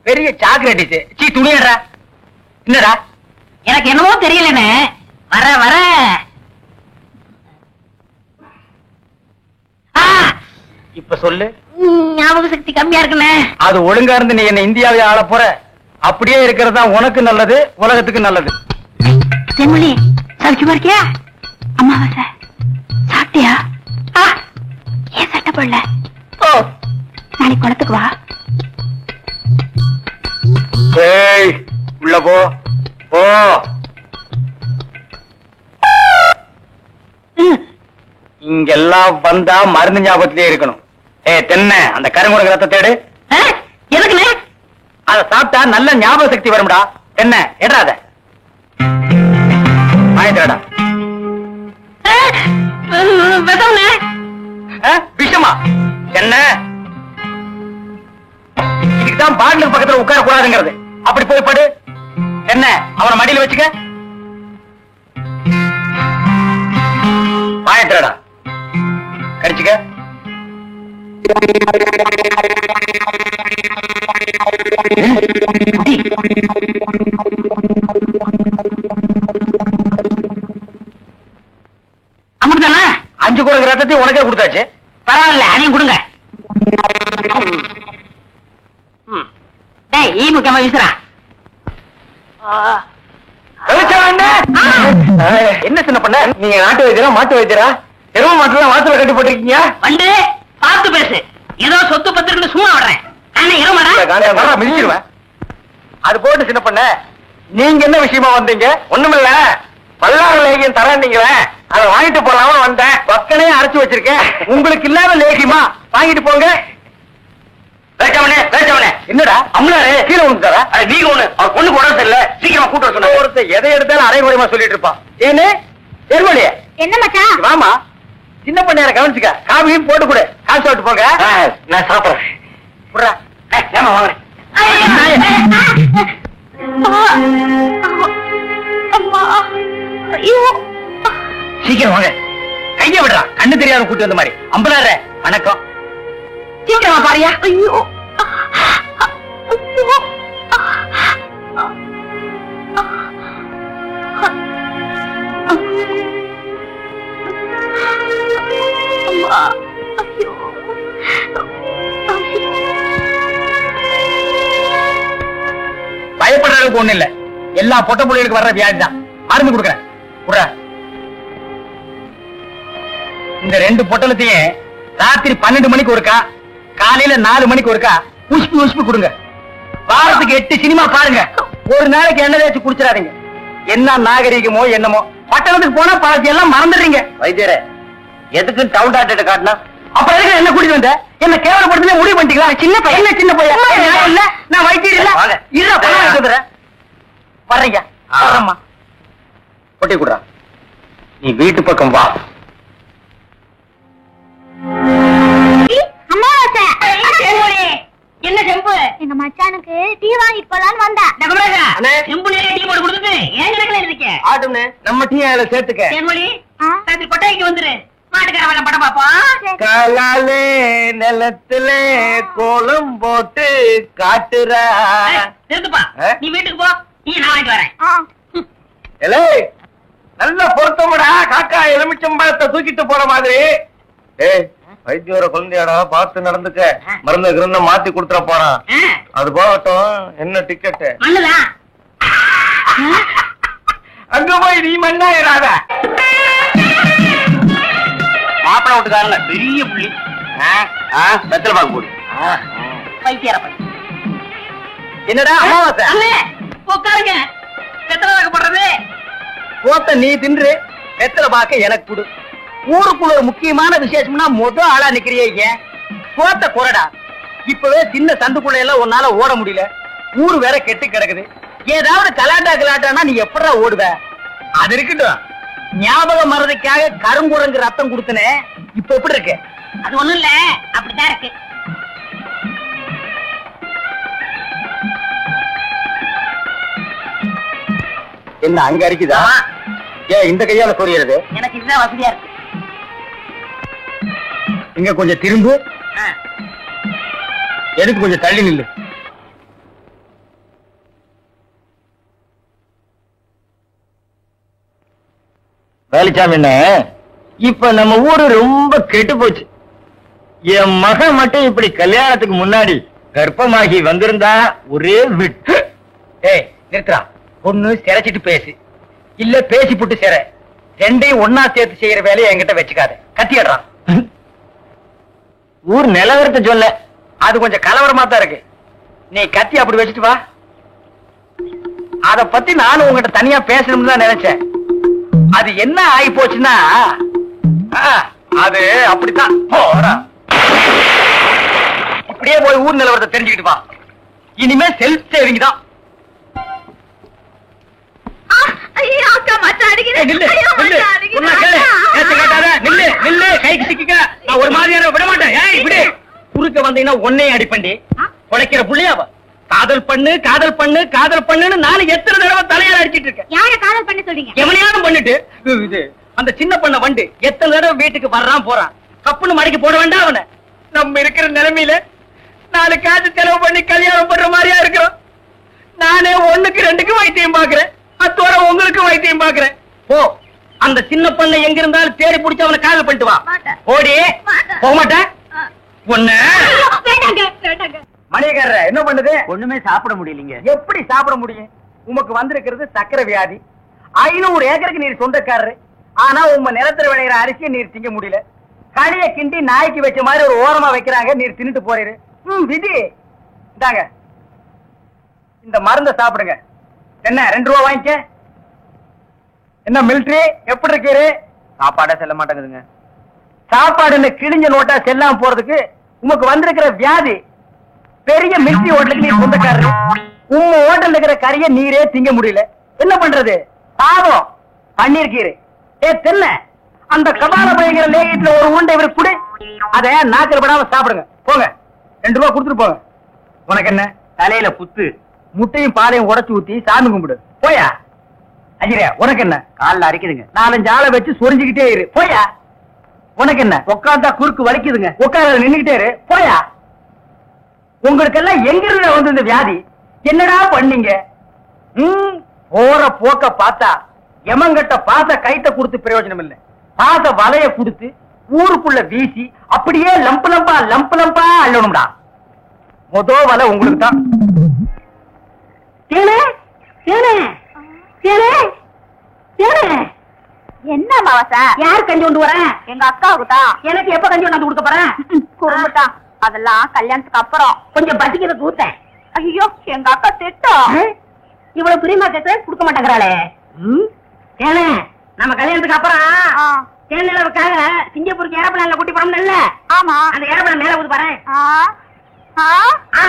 பெரிய சாக்லேட் சீ துணியடா. என்னடா? எனக்கு என்னமோ தெரியலன்னு வர வர இப்ப சொல்லு. ஞாபக சக்தி கம்மியா இருக்குண்ணே. அது ஒழுங்கா இருந்து நீ என்ன இந்தியாவை ஆள போற. அப்படியே இருக்கிறதா உனக்கு நல்லது, உலகத்துக்கு நல்லது. தென்மொழி சௌக்கியமா இருக்கியா? அம்மாவாசை சாப்பிட்டியா? ஏன் சட்டை போடல? ஓ நாளைக்கு குளத்துக்கு வா. ஏய் உள்ள போ போ. இங்கெல்லாம் வந்தா மருந்து ஞாபகத்திலே இருக்கணும். தென்ன அந்த கருங்குரங்கு ரத்த தேடு. எதுக்குண்ணே? அத சாப்பிட்டா நல்ல ஞாபக சக்தி வரும்டா. என்ன எடாத வாங்கிடா. விஷமா என்ன? இதுக்குதான் பாட்டிலுக்கு பக்கத்துல உட்கார கூடாதுங்கிறது. அப்படி போய் படு. என்ன அவனை மடியில வச்சுக்க. வாங்கிடா கடிச்சுக்க. அமிர்தானா? 5 குரங்கு ரத்தத்தையும் உனக்கே கொடுத்தாச்சு. பரவாயில்ல, அதையும் கொடுங்க. ஈ முக்கியமா வீசுறா. என்ன சின்ன பண்ண? நீங்க நாட்டு வைத்தியரா மாட்டு வைத்தியரா? எரும மாட்டுல வாத்துல கட்டி போட்டிருக்கீங்க. வந்து பார்த்து பேசு. ஏதோ சொத்து பத்திரன்னு சும்மா விடுறேன். மிதிச்சிருவேன். அது போட்டு சின்ன பண்ண, நீங்க என்ன விஷயமா வந்தீங்க? ஒண்ணுமில்ல, பல்லாறு லேகியம் தரீங்களே, அதை வாங்கிட்டு போலாம வந்தேன். பக்கனே அரைச்சு வச்சிருக்கேன். உங்களுக்கு இல்லாத லேகியமா வாங்கிட்டு போங்க. என்னடா அம்மாரு கீழே விழுந்துட்டாரா? நீங்க ஒண்ணு அவர் பொண்ணு போட தெரியல. சீக்கிரமா கூட்ட சொன்ன. ஒருத்தர் எதை எடுத்தாலும் அரைகுறையமா சொல்லிட்டு இருப்பான். ஏன்னு எருமொழிய என்ன மச்சான்? வாமா சின்ன பண்ணையார கவனிச்சுக்க. காபியும் போட்டு கொடு. காசு சாப்பிட்டு போங்க. நான் சாப்பிடுறேன். வாங்குறேன். சீக்கிரம் வாங்க. கைய விடுறா. கண்ணு தெரியாத கூட்டி வந்த மாதிரி. அம்பலார வணக்கம். சீக்கிரமா பாரியா. ஐயோ பயப்படுற அளவுக்கு ஒண்ணு இல்ல. எல்லா பொட்ட புள்ளைகளுக்கு வர்ற வியாதி தான். மருந்து கொடுக்குறேன். இந்த 2 பொட்டலத்தையும் ராத்திரி 12 மணிக்கு ஒருக்கா, காலையில 4 மணிக்கு ஒருக்கா உஷ்பு கொடுங்க. வாரத்துக்கு 8 சினிமா பாருங்க. ஒரு நாளைக்கு எண்ணெய் தேய்ச்சி குடிச்சிடாதீங்க. என்ன நாகரீகமோ என்னமோ. பட்டணத்துக்கு போனா பாதி எல்லாம் மறந்துடுறீங்க. வைத்தியரே எதுக்கு டவுன் டாக்டர் காட்டினா? அப்புறம் எதுக்கு என்ன கூட்டிட்டு வந்த? என்ன கேவலப்படுத்த முடிவு பண்ணிட்டீங்களா? சின்ன பையன் சின்ன பையன் இல்ல. நான் வைத்தியர் இல்ல. வர்றீங்க. கொட்டி குடுறா. நீ வீட்டு பக்கம் வா. என்ன செம்பு? எங்க மச்சானுக்கு டீ வாங்கிட்டு போலான்னு வந்தேன். நம்ம டீ அதுல சேர்த்துக்க. கொட்டைக்கு வந்துரு. மாட்டுக்கார படம் பாப்போம். காலாலே நிலத்துல கோலம் போட்டு காட்டுறா. நிறுத்துப்பா. நீ வீட்டுக்கு போ. நீ நான் வாங்கிட்டு வரேன். நல்ல பொருத்தமுடா. காக்கா எலுமிச்சம்பழத்தை தூக்கிட்டு போற மாதிரி. வைத்தியோர குழந்தையாடா, பார்த்து நடந்துக்க. மருந்து கிருந்த மாத்தி கொடுத்துட போறான். அது போகட்டும். என்ன டிக்கெட்? அங்க போய் நீ மண்ணாயிராத. மாப்பிள விட்டுக்காரங்க பெரிய புள்ளி. வெத்தலை பாக்கு போடு. என்னடா அமாவாசை? உட்காருங்க. வெத்தலை பாக்கு போடுறது போத்த நீ தின்று. வெத்தலை பாக்க எனக்கு கொடு. ஊருக்குள்ள ஒரு முக்கியமான விசேஷம்னா முதல் ஆளா நிக்கிறிய. போத்த குறடா. இப்பவே சின்ன சந்துக்குள்ள எல்லாம் உன்னால ஓட முடியல. ஊரு வேற கெட்டு கிடக்குது. ஏதாவது கலாட்டானா நீ எப்படா ஓடுவ? அது இருக்கட்டும். ஞாபகம் மறதிக்காக கருங்குரங்கு ரத்தம் கொடுத்தனே, இப்ப எப்படி இருக்கு? அது ஒண்ணும் இல்ல, அப்படித்தான் இருக்கு. என்ன அங்க அரிக்குதா? ஏன் இந்த கையால சொரியறது? எனக்கு இதுதான் வசதியா இருக்கு. இங்க கொஞ்சம் திரும்பு. எதுக்கு கொஞ்சம் தள்ளி நில்லு. வேலுச்சாமி, இப்ப நம்ம ஊரு ரொம்ப கெட்டு போச்சு. என் மகன் மட்டும் இப்படி கல்யாணத்துக்கு முன்னாடி கர்ப்பமாகி வந்திருந்தா ஒரே விட்டு. ஏய் நிறுத்துறா. ஒண்ணு சிரைச்சிட்டு பேசு, இல்ல பேசி புட்டு சிற. ரெண்டையும் ஒன்னா சேர்த்து செய்யற வேலையை என்கிட்ட வச்சுக்காத. கத்திடுறான். ஊர் நிலவரத்தை சொல்ல, அது கொஞ்சம் கலவரமா தான் இருக்கு. நீ கத்தி அப்படி வச்சுட்டு வா. அத பத்தி நானும் உங்ககிட்ட தனியா பேசணும்னு தான் நினைச்சேன். அது என்ன ஆகி போச்சுன்னா, அது அப்படித்தான். இப்படியே போய் ஊர் நிலவரத்தை தெரிஞ்சுக்கிட்டு வா. இனிமே செல்ஃப் சேவிங் தான். ஒரு மாதிரியான விட மாட்டேன். குறுக்க வந்தீங்கன்னா ஒன்னையும் அடிப்பண்டி குலைக்கிற புள்ளியாவ. காதல் பண்ணு காதல் பண்ணு காதல் பண்ணுன்னு நானும் எத்தனை தடவை தலையால அடிச்சிட்டு இருக்கேன். யார காதல் பண்ண சொல்றீங்க? எவனையாவது பண்ணிட்டு இது அந்த சின்ன பண்ண வண்டு எத்தனை தடவை வீட்டுக்கு வர்றான் போறான். கப்புன்னு மடக்கி போட வேண்டாம் அவனை. நம்ம இருக்கிற நிலைமையில 4 காசு செலவு பண்ணி கல்யாணம் பண்ற மாதிரியா இருக்கிறோம். நானே 1க்கு 2க்கு வைத்தியம் பாக்குறேன். அத்தோட உங்களுக்கு வைத்தியம் பாக்குறேன். ஓ, அந்த சின்ன பண்ண எங்க இருந்தாலும் தேடி பிடிச்சு அவனை காதல் பண்ணிட்டு வா. ஓடி போக மாட்டேன். ஒண்ணு மணியக்காரர் என்ன பண்ணுது? ஒண்ணுமே சாப்பிட முடியலீங்க. எப்படி சாப்பிட முடியும்? உமக்கு வந்திருக்கிறது சக்கரை வியாதி. 500 ஏக்கருக்கு நீர் சொந்தக்காரரு. ஆனா உங்க நிலத்துல விளையிற அரிசியை நீர் திங்க முடியல. களிய கிண்டி நாய்க்கு வச்ச மாதிரி ஒரு ஓரமா வைக்கிறாங்க. நீர் தின்னுட்டு போறீரு. விதி. இந்தாங்க இந்த மருந்த சாப்பிடுங்க. என்ன 2 ரூபா வாங்கிக்க. என்ன மிலிட்டரி எப்படி இருக்கீரு? சாப்பாடா செல்ல மாட்டேங்குதுங்க. சாப்பாடுன்னு கிழிஞ்ச நோட்டா செல்லாம போறதுக்கு உமக்கு வந்திருக்கிற வியாதி. பெரிய மிலிட்டரி ஹோட்டலுக்கு நீ சொந்தக்காரரு. உங்க ஹோட்டல் இருக்கிற கறிய நீரே திங்க முடியல. என்ன பண்றது? பாவம் பண்ணிருக்கீரு. தென்ன அந்த கபால பயங்கர லேகியத்துல ஒரு உருண்டை இவரு குடு. அத நாக்கில் படாம சாப்பிடுங்க. போங்க 2 ரூபா கொடுத்துட்டு போங்க. உனக்கு என்ன தலையில புத்து? முட்டையும் பாலையும் உடைச்சு ஊத்தி சாமி கும்பிடு. போயா. அஜிரியா உனக்கு என்ன? கால்ல அரிக்குதுங்க. 4-5 ஆளை வச்சு சொரிஞ்சுக்கிட்டே இரு. போயா. உனக்கு என்ன? உட்கார்ந்தா குறுக்கு வலிக்குதுங்க. உட்கார நின்னுகிட்டே இரு. போயா. உங்களுக்கு எல்லாம் எங்க இருந்து வந்து இந்த வியாதி? என்னடா பண்ணீங்க? போற போக்க பார்த்தா எமங்கட்ட பாச கைத்த கொடுத்து பிரயோஜனம் இல்லை. பாச வலைய கொடுத்து ஊருக்குள்ள வீசி அப்படியே லம்பு லம்பா அள்ளணும்டா. மொத வலை உங்களுக்கு தான். என்ன மாவசா? யார் கஞ்சி கொண்டு வரேன்? எங்க அக்காவுக்கு தான். எனக்கு எப்ப கஞ்சி கொண்டாந்து கொடுக்க போறேன்? குறும்புட்டான். அதெல்லாம் கல்யாணத்துக்கு அப்புறம். கொஞ்சம் பசிக்கிறது ஊத்தேன். ஐயோ எங்க அக்கா திட்டம். இவ்வளவு பிரியமா கேட்க கொடுக்க மாட்டேங்கிறாளே. ஏனே நம்ம கல்யாணத்துக்கு அப்புறம் தேனிலவுக்காக சிங்கப்பூருக்கு ஏரோப்ளேன்ல கூட்டி போறோம்ல. ஆமா. அந்த ஏரோப்ளேன் மேல ஊது பாரு.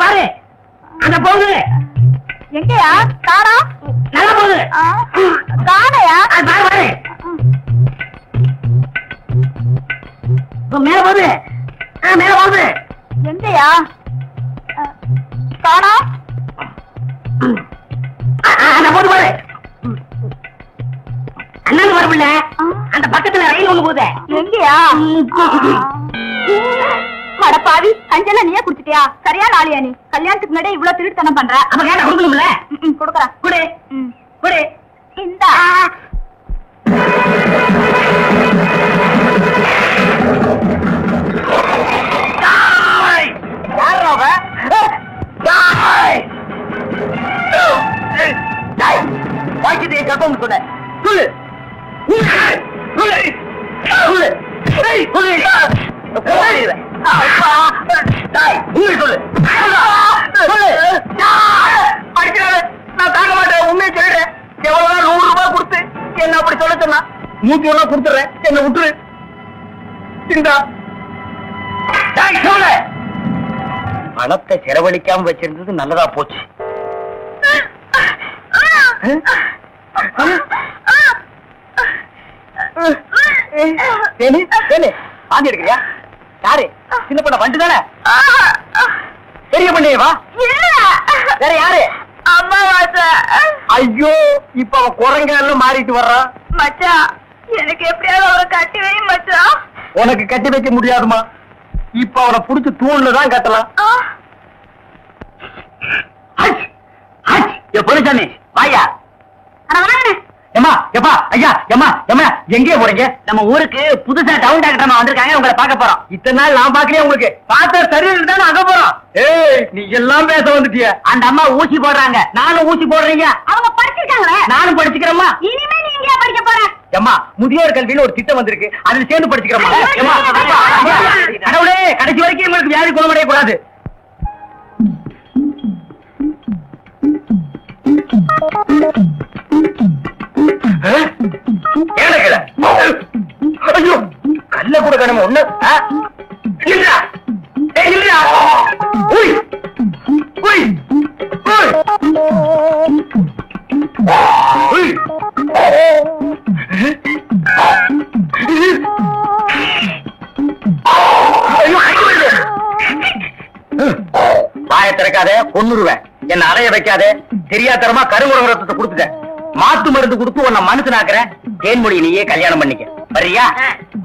பாரு அங்க போகுது. எங்கயா? காணா. நல்லா போகுது. காணையா? பாரு பாரு மேல போகுது. மேல போகுது. எங்கயா? காணா. போது பாரு. அண்ணன் வரவில்ல. அந்த பக்கத்துல ரயில் ஒண்ணு போகுது. எங்கயா? மடப்பாவி கஞ்செல்லாம் நீயே குடிச்சிட்டியா? சரியான ஆளியா நீ? கல்யாணத்துக்கு முன்னாடி இவ்வளவு திருட்டுத்தனம் பண்ற. அப்ப கேட்ட கொடுக்கணும்ல. கொடுக்கறேன். குடு குடு. இந்த கர்ப்பம் சொன்ன நான் தாங்க மாட்டேன். உண்மையை சொல்றேன். எவ்வளவுதான் 100 ரூபாய் கொடுத்து என்ன அப்படி சொல்ல சொன்னா 100 ரூபாய் கொடுத்துறேன். என்ன விட்டுரு. பணத்தை செலவழிக்காம வச்சிருந்தது நல்லதா போச்சு. வாந்தி எடுக்கிறியா? யாரு? சின்ன பண்ண வண்டு தானே? பெரிய பண்ணேவா? வேற யாரு? அம்மாவாசை. ஐயோ இப்ப அவன் குரங்கெல்லாம் மாறிட்டு வர்றான். மச்சான் எனக்கு எப்படியாவது அவரை கட்டி வை மச்சான். உனக்கு கட்டி வைக்க முடியாதுமா. இப்ப அவனை புடிச்சு தூண்ல தான் கட்டலாம். பொருச்சாமி வாயா. ஏமா எப்பா ஐயா ஏமா ஏமா எங்கே போறீங்க? நம்ம ஊருக்கு புதுசா டவுன் டாக்டர் வந்திருக்காங்க, உங்களை பார்க்க போறோம். இத்தனை நாள் நான் பாக்கலையே உங்களுக்கு. பார்த்த சரியல் தான் அங்க போறோம். ஏய் நீ எல்லாம் பேச வந்துட்டிய. அந்த அம்மா ஊசி போடுறாங்க, நானும் ஊசி போடுறீங்க. அவங்க படிச்சிருக்காங்களே. நானும் படிச்சுக்கிறேம்மா. இனிமே நீ எங்கயா படிக்க போற? ஏமா முதியோர் கல்வின்னு ஒரு திட்டம் வந்திருக்கு, அதுல சேர்ந்து படிச்சுக்கிறோமா? ஏமா கடவுளே, கடைசி வரைக்கும் உங்களுக்கு வியாதி குணமடைய கூடாது. ஐயோ கல்ல கூட கடமை ஒண்ணு. வாய திறக்காதே, கொன்னுருவேன். என்ன அலைய வைக்காதே. தெரியாதரமா கருங்குரங்க ரத்தத்தை கொடுத்துட்ட. மாத்து மருந்து கொடுத்து உன்னை மனுஷனாக்குறேன். தேன்மொழி நீயே கல்யாணம் பண்ணிக்க. வரியா?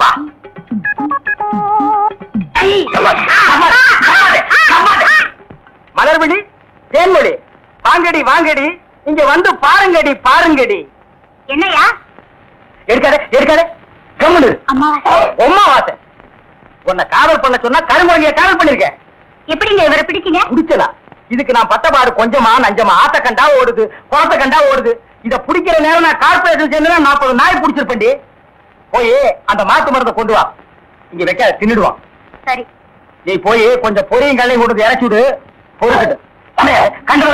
வா. மலர்விழி, தேன்மொழி, வாங்கடி வாங்கடி, இங்க வந்து பாருங்கடி பாருங்கடி. என்னையா? எடுக்காதே எடுக்காதே, கம்முனு. அம்மா உம்மா வாச உன்னை காதல் பண்ண சொன்னா கருங்குரங்கிய காதல் பண்ணிருக்க. எப்படிங்க இவரை பிடிச்சீங்க? பிடிச்சதா? இதுக்கு நான் பட்டபாடு கொஞ்சமா நஞ்சமா. ஆத்த கண்டா ஓடுது, குளத்தை கண்டா ஓடுது. இத பிடிக்கிற நேரம் நான் கார்பரேஷன் சேர்ந்து 40 நாய் பிடிச்சிருப்பேன்டி. போய் அந்த மாட்டு மருந்தை கொண்டு வா. இங்க வைக்க தின்னுடுவான். சரி. நீ போய் கொஞ்சம் பொரியும் கல்லையும் கொண்டு இறச்சி விடு. பொறுக்கிட்டு கண்டு